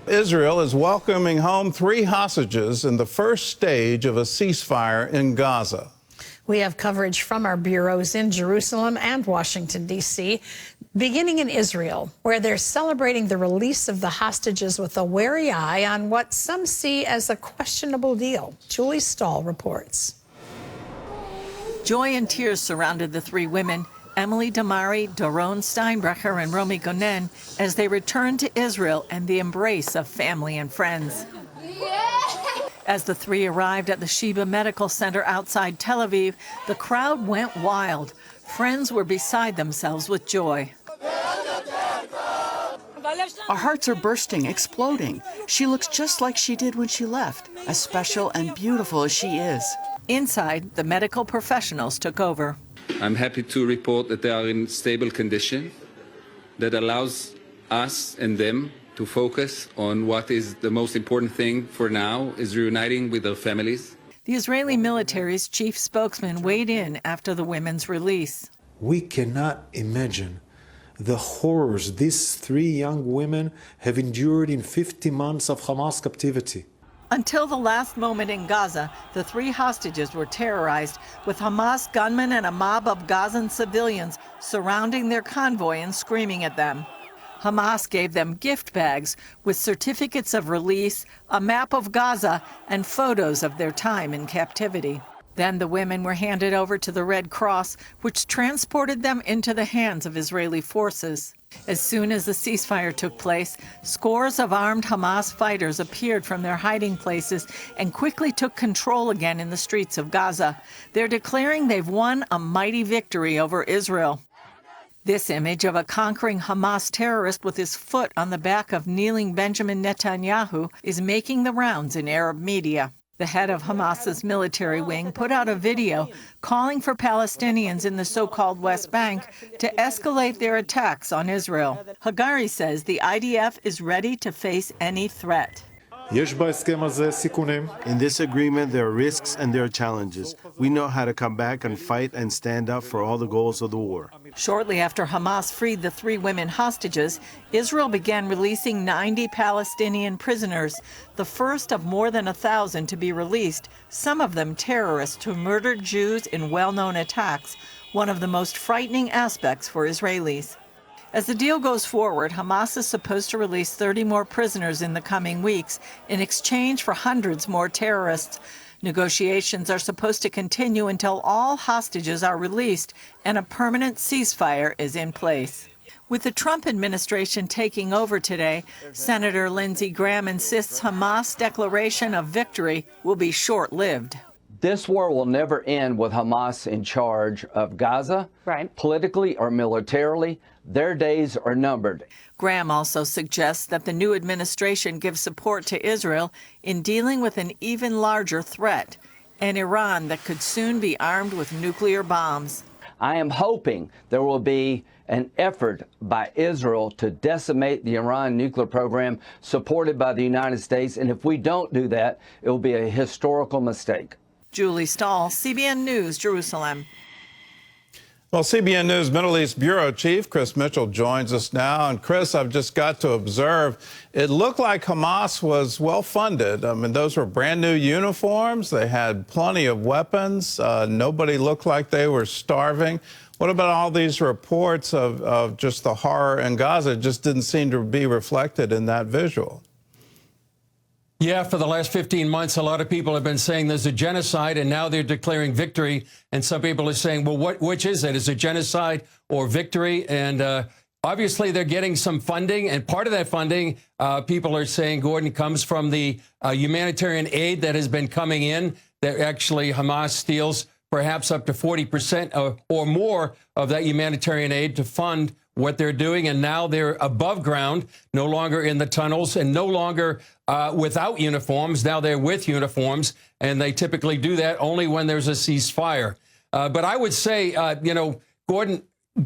Israel is welcoming home 3 hostages in the first stage of a ceasefire in Gaza. We have coverage from our bureaus in Jerusalem and Washington, D.C., beginning in Israel, where they're celebrating the release of the hostages with a wary eye on what some see as a questionable deal. Julie Stahl reports. Joy and tears surrounded the 3 women, Emily Damari, Doron Steinbrecher, and Romi Gonen, as they returned to Israel and the embrace of family and friends. As the 3 arrived at the Sheba Medical Center outside Tel Aviv, the crowd went wild. Friends were beside themselves with joy. Our hearts are bursting, exploding. She looks just like she did when she left, as special and beautiful as she is. Inside, the medical professionals took over. I'm happy to report that they are in stable condition that allows us and them to focus on what is the most important thing for now, is reuniting with their families. The Israeli military's chief spokesman weighed in after the women's release. We cannot imagine the horrors these 3 young women have endured in 50 months of Hamas captivity. Until the last moment in Gaza, the 3 hostages were terrorized, with Hamas gunmen and a mob of Gazan civilians surrounding their convoy and screaming at them. Hamas gave them gift bags with certificates of release, a map of Gaza, and photos of their time in captivity. Then the women were handed over to the Red Cross, which transported them into the hands of Israeli forces. As soon as the ceasefire took place, scores of armed Hamas fighters appeared from their hiding places and quickly took control again in the streets of Gaza. They're declaring they've won a mighty victory over Israel. This image of a conquering Hamas terrorist with his foot on the back of kneeling Benjamin Netanyahu is making the rounds in Arab media. The head of Hamas's military wing put out a video calling for Palestinians in the so-called West Bank to escalate their attacks on Israel. Hagari says the IDF is ready to face any threat. In this agreement, there are risks and there are challenges. We know how to come back and fight and stand up for all the goals of the war. Shortly after Hamas freed the 3 women hostages, Israel began releasing 90 Palestinian prisoners, the first of more than 1,000 to be released, some of them terrorists who murdered Jews in well-known attacks, one of the most frightening aspects for Israelis. As the deal goes forward, Hamas is supposed to release 30 more prisoners in the coming weeks in exchange for hundreds more terrorists. Negotiations are supposed to continue until all hostages are released and a permanent ceasefire is in place. With the Trump administration taking over today, Senator Lindsey Graham insists Hamas' declaration of victory will be short-lived. This war will never end with Hamas in charge of Gaza, politically or militarily. Their days are numbered. Graham also suggests that the new administration gives support to Israel in dealing with an even larger threat, an Iran that could soon be armed with nuclear bombs. I am hoping there will be an effort by Israel to decimate the Iran nuclear program supported by the United States, and if we don't do that, it will be a historical mistake. Julie Stahl, CBN News, Jerusalem. Well, CBN News Middle East Bureau Chief Chris Mitchell joins us now. And Chris, I've just got to observe, it looked like Hamas was well funded. I mean, those were brand new uniforms. They had plenty of weapons. Nobody looked like they were starving. What about all these reports of just the horror in Gaza? It just didn't seem to be reflected in that visual. Yeah, for the last 15 months, a lot of people have been saying there's a genocide, and now they're declaring victory. And some people are saying, well, which is it? Is it genocide or victory? And obviously, they're getting some funding. And part of that funding, people are saying, Gordon, comes from the humanitarian aid that has been coming in, that actually Hamas steals perhaps up to 40% or more of that humanitarian aid to fund what they're doing. And now they're above ground, no longer in the tunnels and no longer without uniforms. Now they're with uniforms, and they typically do that only when there's a ceasefire. But I would say, Gordon,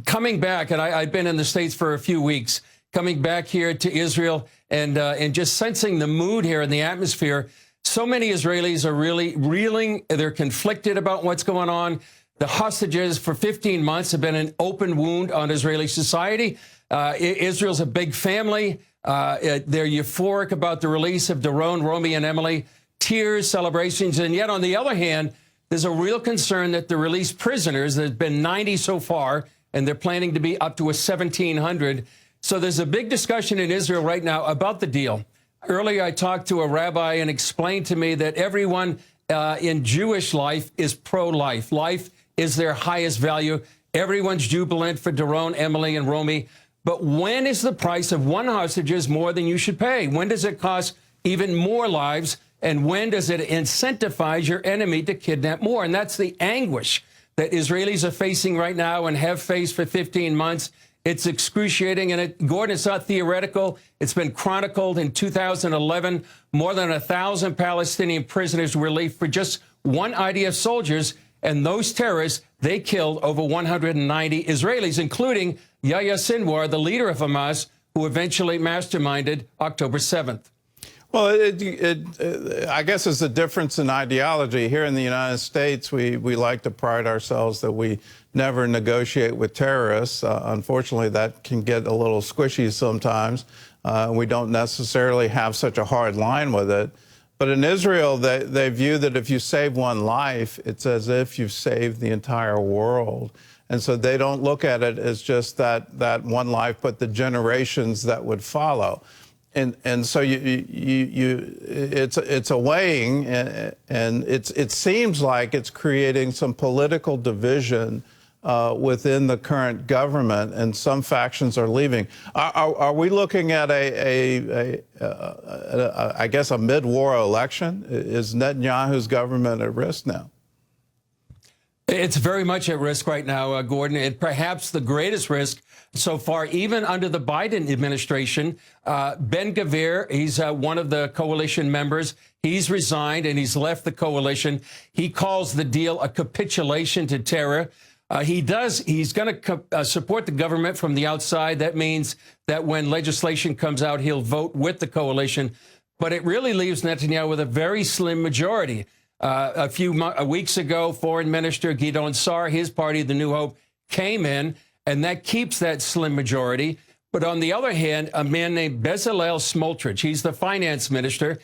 coming back, and I've been in the States for a few weeks, coming back here to Israel and just sensing the mood here in the atmosphere. So many Israelis are really reeling. They're conflicted about what's going on. The hostages for 15 months have been an open wound on Israeli society. Israel's a big family. They're euphoric about the release of Doron, Romi, and Emily. Tears, celebrations, and yet on the other hand, there's a real concern that the released prisoners, there's been 90 so far, and they're planning to be up to 1,700. So there's a big discussion in Israel right now about the deal. Earlier, I talked to a rabbi and explained to me that everyone in Jewish life is pro-life. Life is their highest value. Everyone's jubilant for Doron, Emily, and Romi. But when is the price of one hostage more than you should pay? When does it cost even more lives? And when does it incentivize your enemy to kidnap more? And that's the anguish that Israelis are facing right now and have faced for 15 months. It's excruciating. And Gordon, it's not theoretical. It's been chronicled in 2011. More than 1,000 Palestinian prisoners were released for just one IDF soldiers. And those terrorists, they killed over 190 Israelis, including Yahya Sinwar, the leader of Hamas, who eventually masterminded October 7th. Well, I guess it's a difference in ideology. Here in the United States, we like to pride ourselves that we never negotiate with terrorists. Unfortunately, that can get a little squishy sometimes. We don't necessarily have such a hard line with it. But in Israel, they view that if you save one life, it's as if you've saved the entire world. And so they don't look at it as just that one life, but the generations that would follow. And so it's a weighing, and it seems like it's creating some political division within the current government, and some factions are leaving. Are we looking at I guess a mid-war election? Is Netanyahu's government at risk now? It's very much at risk right now, Gordon. It perhaps the greatest risk so far, even under the Biden administration. Ben-Gvir, he's one of the coalition members. He's resigned and he's left the coalition. He calls the deal a capitulation to terror. He's going to support the government from the outside. That means that when legislation comes out, he'll vote with the coalition. But it really leaves Netanyahu with a very slim majority. A few weeks ago, Foreign Minister Gideon Sa'ar, his party, the New Hope, came in, and that keeps that slim majority. But on the other hand, a man named Bezalel Smotrich, he's the finance minister.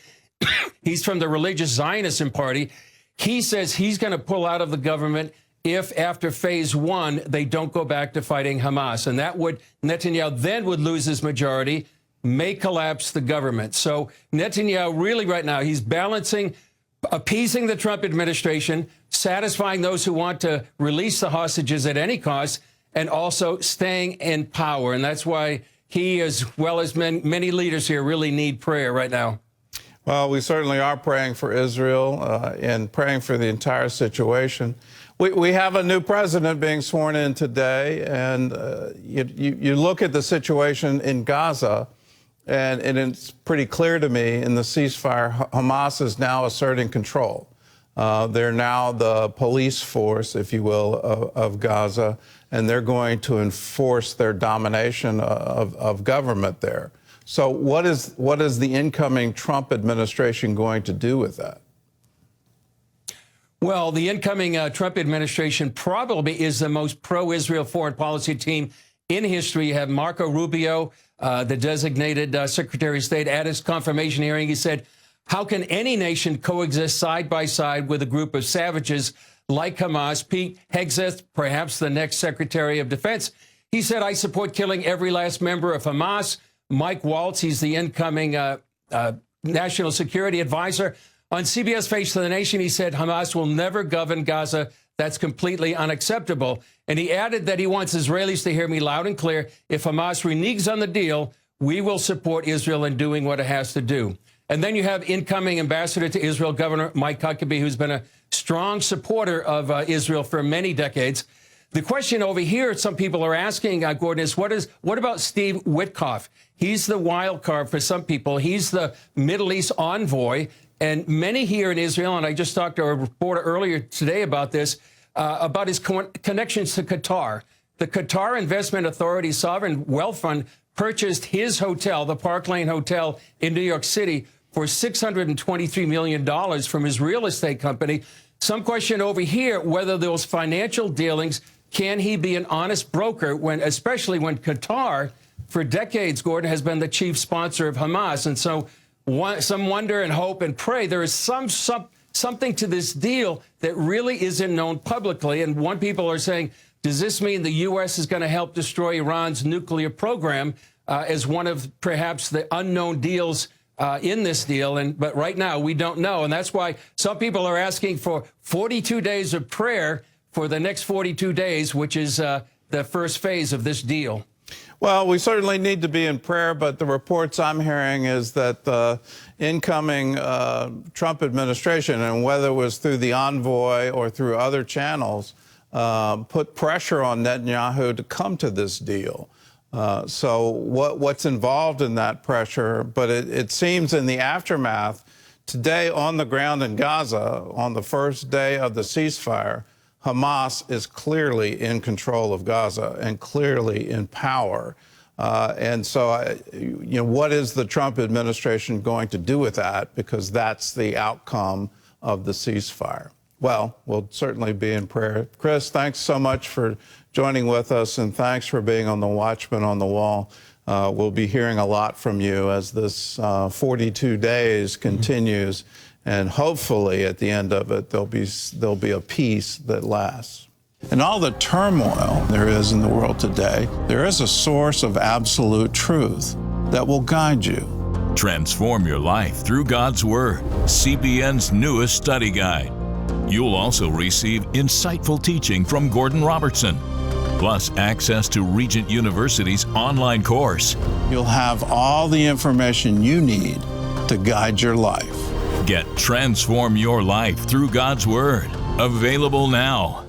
He's from the religious Zionist party. He says he's going to pull out of the government if after phase one, they don't go back to fighting Hamas. And that would, Netanyahu then would lose his majority, may collapse the government. So Netanyahu really right now, he's balancing appeasing the Trump administration, satisfying those who want to release the hostages at any cost, and also staying in power. And that's why he, as well as many leaders here, really need prayer right now. Well, we certainly are praying for Israel and praying for the entire situation. We have a new president being sworn in today, and you look at the situation in Gaza, and it's pretty clear to me in the ceasefire, Hamas is now asserting control. They're now the police force, if you will, of Gaza, and they're going to enforce their domination of government there. So what is the incoming Trump administration going to do with that? Well, the incoming Trump administration probably is the most pro-Israel foreign policy team in history. You have Marco Rubio, the designated Secretary of State, at his confirmation hearing. He said, how can any nation coexist side by side with a group of savages like Hamas? Pete Hegseth, perhaps the next Secretary of Defense, he said, I support killing every last member of Hamas. Mike Waltz, he's the incoming national security advisor. On CBS Face to the Nation, he said Hamas will never govern Gaza. That's completely unacceptable. And he added that he wants Israelis to hear me loud and clear. If Hamas reneges on the deal, we will support Israel in doing what it has to do. And then you have incoming ambassador to Israel, Governor Mike Huckabee, who's been a strong supporter of Israel for many decades. The question over here, some people are asking, Gordon, is what about Steve Witkoff? He's the wild card for some people. He's the Middle East envoy. And many here in Israel, and I just talked to a reporter earlier today about this, about his connections to Qatar. The Qatar Investment Authority Sovereign Wealth Fund purchased his hotel, the Park Lane Hotel in New York City, for $623 million from his real estate company. Some question over here whether those financial dealings, can he be an honest broker, especially when Qatar for decades, Gordon, has been the chief sponsor of Hamas. And so some wonder and hope and pray there is something to this deal that really isn't known publicly. And one people are saying, does this mean the U.S. is going to help destroy Iran's nuclear program as one of perhaps the unknown deals in this deal? But right now, we don't know. And that's why some people are asking for 42 days of prayer for the next 42 days, which is the first phase of this deal. Well, we certainly need to be in prayer, but the reports I'm hearing is that the incoming Trump administration, and whether it was through the envoy or through other channels, put pressure on Netanyahu to come to this deal. So what's involved in that pressure? But it seems in the aftermath, today on the ground in Gaza, on the first day of the ceasefire, Hamas is clearly in control of Gaza and clearly in power. And so, what is the Trump administration going to do with that? Because that's the outcome of the ceasefire. Well, we'll certainly be in prayer. Chris, thanks so much for joining with us, and thanks for being on the Watchman on the Wall. We'll be hearing a lot from you as this 42 days continues. And hopefully, at the end of it, there'll be a peace that lasts. In all the turmoil there is in the world today, there is a source of absolute truth that will guide you. Transform your life through God's Word, CBN's newest study guide. You'll also receive insightful teaching from Gordon Robertson, plus access to Regent University's online course. You'll have all the information you need to guide your life. Get Transform Your Life through God's Word. Available now.